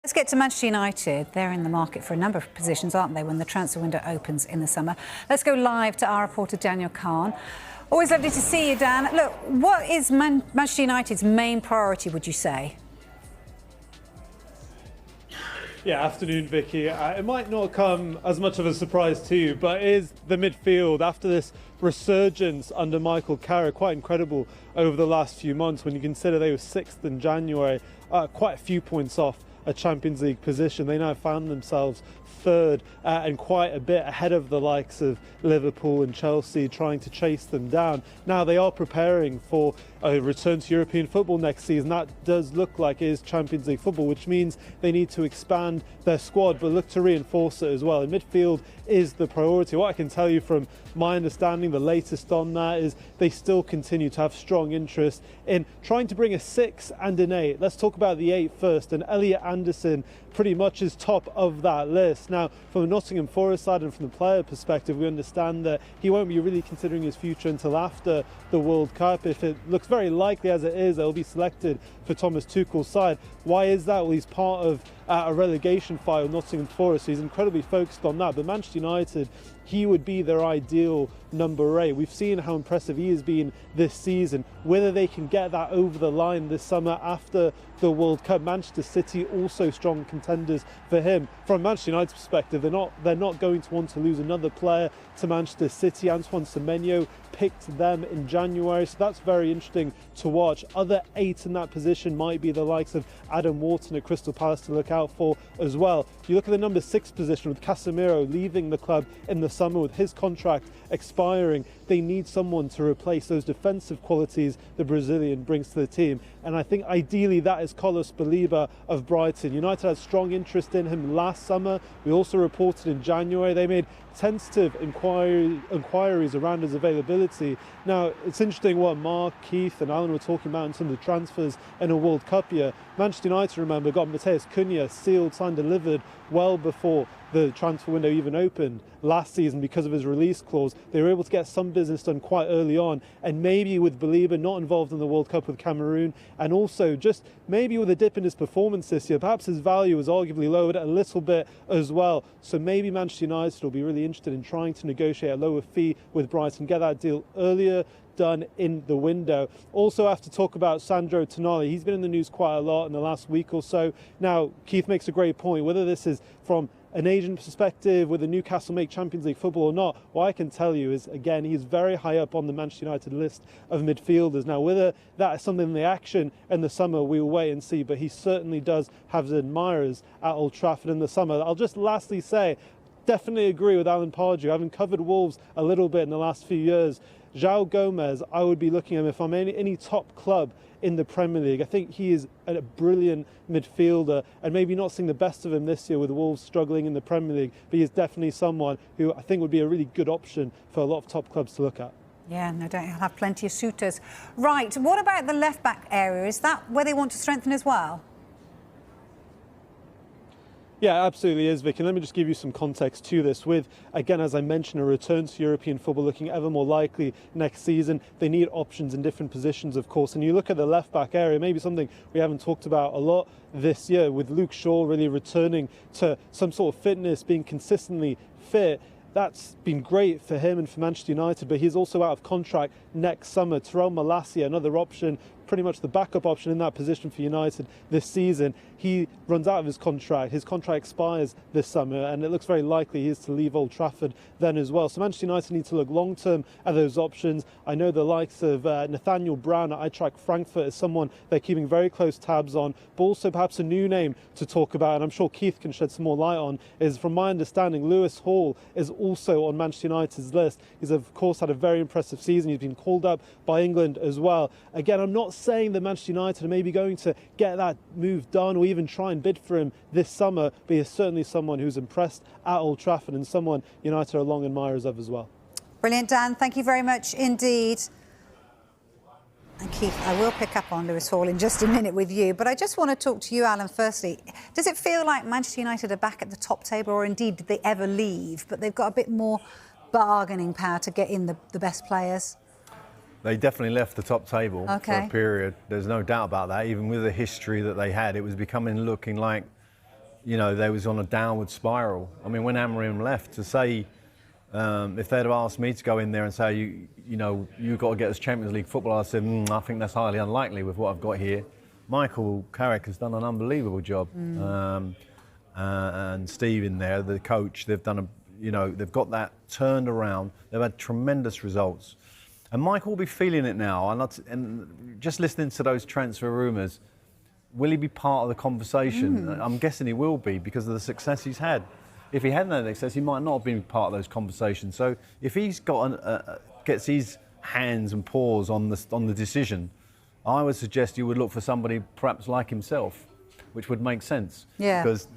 Let's get to Manchester United. They're in the market for a number of positions, aren't they, when the transfer window opens in the summer? Let's go live to our reporter, Daniel Khan. Always lovely to see you, Dan. Look, what is Manchester United's main priority, would you say? Yeah, afternoon, Vicky. It might not come as much of a surprise to you, but it is the midfield. After this resurgence under Michael Carrick, quite incredible over the last few months when you consider they were 6th in January, quite a few points off a Champions League position. They now found themselves 3rd and quite a bit ahead of the likes of Liverpool and Chelsea, trying to chase them down. Now they are preparing for a return to European football next season. That does look like it is Champions League football, which means they need to expand their squad but look to reinforce it as well. And midfield is the priority. What I can tell you from my understanding, the latest on that, is they still continue to have strong interest in trying to bring a 6 and an 8. Let's talk about the 8 first, and Elliot Anderson pretty much is top of that list. Now, from the Nottingham Forest side and from the player perspective, we understand that he won't be really considering his future until after the World Cup. If it looks very likely as it is, he'll be selected for Thomas Tuchel's side. Why is that? Well, he's part of a relegation fight with Nottingham Forest, so he's incredibly focused on that. But Manchester United, he would be their ideal number 8. We've seen how impressive he has been this season. Whether they can get that over the line this summer after the World Cup, Manchester City also strong contenders for him. From Manchester United's perspective, they're not going to want to lose another player to Manchester City. Antoine Semenyo picked them in January, so that's very interesting to watch. Other 8 in that position might be the likes of Adam Wharton at Crystal Palace to look out for as well. You look at the number 6 position with Casemiro leaving the club in the summer with his contract expiring. They need someone to replace those defensive qualities the Brazilian brings to the team, and I think ideally that is Carlos Baleba of Brighton. United had strong interest in him last summer. We also reported in January they made tentative inquiries around his availability. Now, it's interesting what Mark, Keith and Alan were talking about in some of the transfers in a World Cup year. Manchester United, remember, got Matheus Cunha sealed, signed, delivered well before the transfer window even opened last season because of his release clause. They were able to get some business done quite early on, and maybe with Baleba not involved in the World Cup with Cameroon, and also just maybe with a dip in his performance this year, perhaps his value was arguably lowered a little bit as well. So maybe Manchester United will be really interested in trying to negotiate a lower fee with Brighton, get that deal earlier done in the window. Also have to talk about Sandro Tonali. He's been in the news quite a lot in the last week or so. Now, Keith makes a great point. Whether this is from an agent perspective, whether Newcastle make Champions League football or not, what I can tell you is, again, he's very high up on the Manchester United list of midfielders. Now, whether that is something in the action in the summer, we will wait and see, but he certainly does have his admirers at Old Trafford in the summer. I'll just lastly say, definitely agree with Alan Pardew. Having covered Wolves a little bit in the last few years, João Gomez, I would be looking at him if I'm any top club in the Premier League. I think he is a brilliant midfielder, and maybe not seeing the best of him this year with Wolves struggling in the Premier League, but he is definitely someone who I think would be a really good option for a lot of top clubs to look at. Yeah, no doubt he'll have plenty of suitors. Right, what about the left-back area? Is that where they want to strengthen as well? Yeah, absolutely is, Vic. And let me just give you some context to this. With, again, as I mentioned, a return to European football looking ever more likely next season, they need options in different positions, of course. And you look at the left-back area, maybe something we haven't talked about a lot this year, with Luke Shaw really returning to some sort of fitness, being consistently fit. That's been great for him and for Manchester United, but he's also out of contract next summer. Terrell Malacia, another option, pretty much the backup option in that position for United this season. He runs out of his contract. His contract expires this summer, and it looks very likely he is to leave Old Trafford then as well. So Manchester United need to look long-term at those options. I know the likes of Nathaniel Brown at Eintracht Frankfurt is someone they're keeping very close tabs on, but also perhaps a new name to talk about, and I'm sure Keith can shed some more light on, is, from my understanding, Lewis Hall is also on Manchester United's list. He's, of course, had a very impressive season. He's been called up by England as well. Again, I'm not saying that Manchester United are maybe going to get that move done or even try and bid for him this summer, but he's certainly someone who's impressed at Old Trafford and someone United are long admirers of as well. Brilliant, Dan. Thank you very much indeed. And Keith, I will pick up on Lewis Hall in just a minute with you, but I just want to talk to you, Alan, firstly. Does it feel like Manchester United are back at the top table, or indeed did they ever leave, but they've got a bit more bargaining power to get in the best players? They definitely left the top table for Okay. a period. There's no doubt about that. Even with the history that they had, it was looking like they was on a downward spiral. I mean, when Amorim left, to say, if they'd have asked me to go in there and say, you've got to get us Champions League football, I said, I think that's highly unlikely with what I've got here. Michael Carrick has done an unbelievable job. And Steve in there, the coach, they've done they've got that turned around. They've had tremendous results. And Michael will be feeling it now. And just listening to those transfer rumours, will he be part of the conversation? I'm guessing he will be because of the success he's had. If he hadn't had success, he might not have been part of those conversations. So if he's got gets his hands and paws on the decision, I would suggest you would look for somebody perhaps like himself, which would make sense. Yeah. Because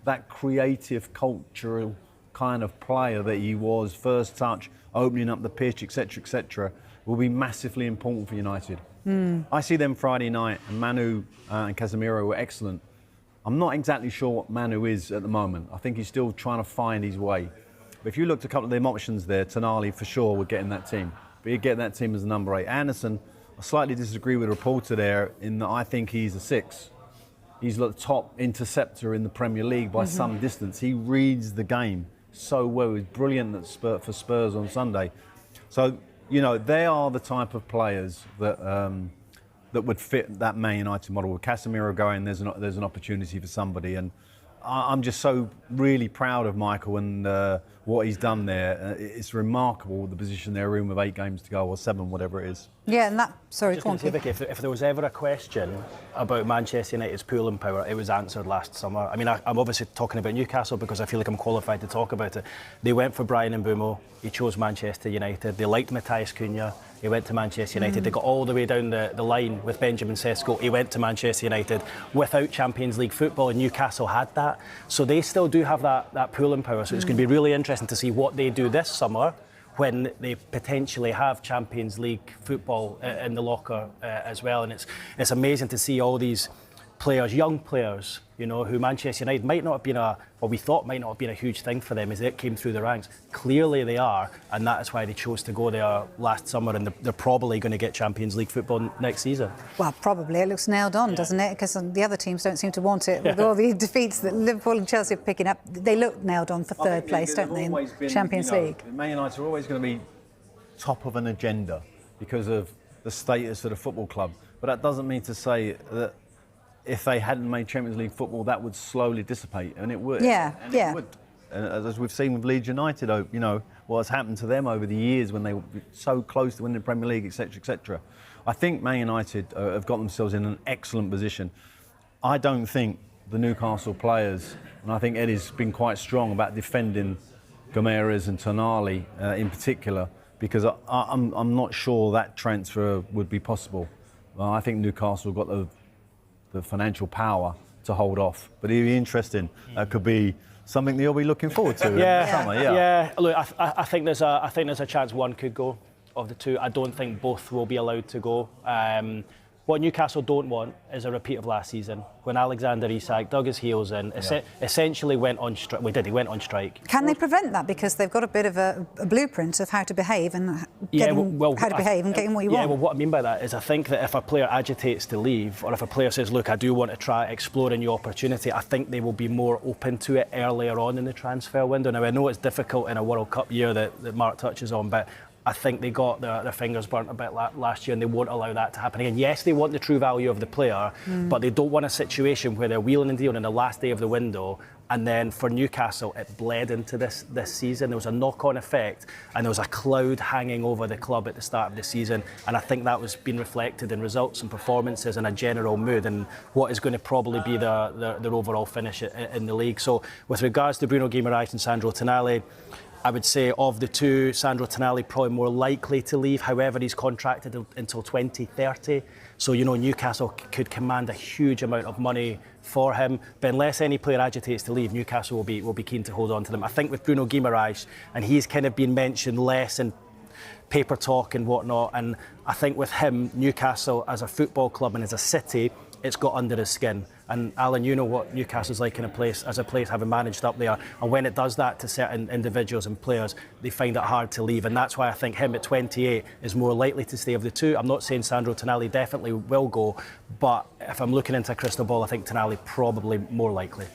that creative, cultural kind of player that he was, first touch, opening up the pitch, etc., will be massively important for United. I see them Friday night, and Manu and Casemiro were excellent. I'm not exactly sure what Manu is at the moment. I think he's still trying to find his way. But if you looked at a couple of them options there, Tonali for sure would get in that team. But he'd get that team as a number 8. Anderson, I slightly disagree with the reporter there in that I think he's a 6. He's the top interceptor in the Premier League by some distance. He reads the game so well. He's brilliant for Spurs on Sunday. So, they are the type of players that would fit that Man United model. With Casemiro going, there's an opportunity for somebody. And I'm just so really proud of Michael and what he's done there. It's remarkable, the position they're in with 8 games to go, or 7, whatever it is. Yeah, and sorry, go on. Vicky, if there was ever a question about Manchester United's pulling power, it was answered last summer. I mean, I'm obviously talking about Newcastle because I feel like I'm qualified to talk about it. They went for Brian Mbeumo. He chose Manchester United. They liked Matthias Cunha. He went to Manchester United. They got all the way down the line with Benjamin Sesko. He went to Manchester United without Champions League football, and Newcastle had that. So they still do have that pulling power. So it's going to be really interesting to see what they do this summer when they potentially have Champions League football in the locker as well. And it's amazing to see all these players, young players, who Manchester United might not have been we thought might not have been a huge thing for them as it came through the ranks. Clearly they are, and that is why they chose to go there last summer, and they're probably going to get Champions League football next season. Well, probably. It looks nailed on, doesn't it? Because the other teams don't seem to want it. With all the defeats that Liverpool and Chelsea are picking up, they look nailed on for third place, don't they, in Champions League? Man United are always going to be top of an agenda because of the status of the football club. But that doesn't mean to say that if they hadn't made Champions League football, that would slowly dissipate, and it would. It would. And as we've seen with Leeds United, what's happened to them over the years when they were so close to winning the Premier League, etc., etc. I think Man United have got themselves in an excellent position. I don't think the Newcastle players, and I think Eddie's been quite strong about defending Gomes and Tonali in particular, because I'm not sure that transfer would be possible. I think Newcastle got the financial power to hold off, but it'd be interesting. That could be something that you'll be looking forward to in the summer. Yeah. Look, I think there's a chance one could go of the two. I don't think both will be allowed to go. What Newcastle don't want is a repeat of last season when Alexander Isak dug his heels in, essentially went on strike. He went on strike. Can they prevent that? Because they've got a bit of a blueprint of how to behave and getting what you want. Yeah, well, what I mean by that is I think that if a player agitates to leave, or if a player says, look, I do want to try explore a new opportunity, I think they will be more open to it earlier on in the transfer window. Now, I know it's difficult in a World Cup year that Mark touches on, but I think they got their fingers burnt a bit last year, and they won't allow that to happen again. Yes, they want the true value of the player, but they don't want a situation where they're wheeling and dealing in the last day of the window, and then for Newcastle it bled into this season. There was a knock-on effect, and there was a cloud hanging over the club at the start of the season, and I think that was being reflected in results and performances and a general mood and what is going to probably be their overall finish in the league. So with regards to Bruno Guimaraes and Sandro Tonali, I would say of the two, Sandro Tonali probably more likely to leave. However, he's contracted until 2030. So, Newcastle could command a huge amount of money for him. But unless any player agitates to leave, Newcastle will be keen to hold on to them. I think with Bruno Guimaraes, and he's kind of been mentioned less in paper talk and whatnot, and I think with him, Newcastle as a football club and as a city, it's got under his skin. And Alan, you know what Newcastle's like in a place having managed up there, and when it does that to certain individuals and players, they find it hard to leave, and that's why I think him at 28 is more likely to stay of the two. I'm not saying Sandro Tonali definitely will go, but if I'm looking into a crystal ball, I think Tonali probably more likely.